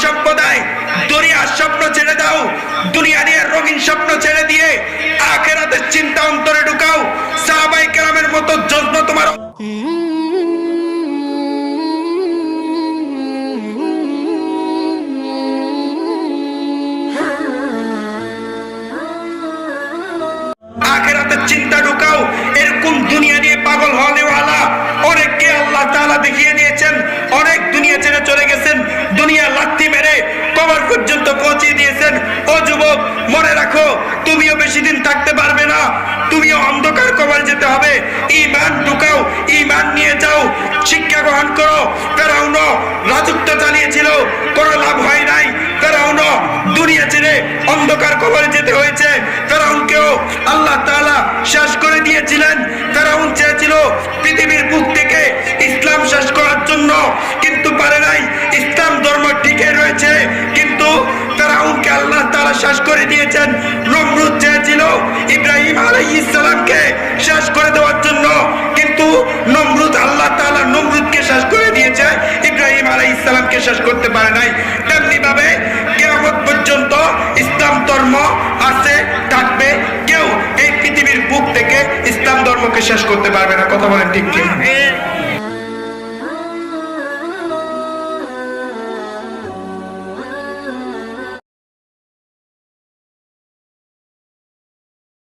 সম্প্রদায় দুনিয়ার স্বপ্ন ছেড়ে দাও, দুনিয়া নিয়ে রঙিন স্বপ্ন ছেড়ে দিয়ে আখিরাতের চিন্তা অন্তরে ঢুকাও। সাহাবায়ে কেরামের মতো যত্ন তোমার আখিরাতের চিন্তা ঢুকাও। এরকম দুনিয়া নিয়ে পাগল হওয়ালা অনেককে আল্লাহ তাআলা দেখিয়ে দিয়েছেন, অনেক দুনিয়া ছেড়ে চলে গেছেন, দুনিয়া লাথি মেরে কবর পর্যন্ত পৌঁছে দিয়েছেন। ও যুবক, মনে রাখো তুমিও বেশি দিন থাকতে পারবে না, তুমিও অন্ধকার কবরে যেতে হবে। ঈমান ঢুকাও, ঈমান নিয়ে যাও, শিক্ষা গ্রহণ করো। ফেরাউন রাজত্ব চালিয়েছিল, কোনো লাভ হয় নাই। ফেরাউন দুনিয়া ছেড়ে অন্ধকার কবরে যেতে হয়েছে। ফেরাউনকেও আল্লাহ তাআলা শেষ করে দিয়েছিলেন। ফেরাউন চেয়েছিল পৃথিবীর বুক থেকে ইসলাম শেষ করার জন্য, কিন্তু পারে নাই। ইসলাম ধর্ম টিকে রয়েছে, কিন্তু ফেরাউনকে আল্লাহ তাআলা শেষ করে দিয়েছেন। নমরুদ চেয়েছিল ইব্রাহিম আলাইহিস সালামকে শেষ করে দেওয়ার জন্য, কিন্তু আল্লাহ তাআলা নমরুদকে শেষ করে দিয়েছে, ইব্রাহিম আলাইহিস সালামকে শেষ করতে পারে নাই। তেমনি ভাবে কিয়ামত পর্যন্ত ইসলাম ধর্ম আছে, থাকবে। কেউ এই পৃথিবীর বুক থেকে ইসলাম ধর্মকে শেষ করতে পারবে না। কথা বলেন ঠিক কি?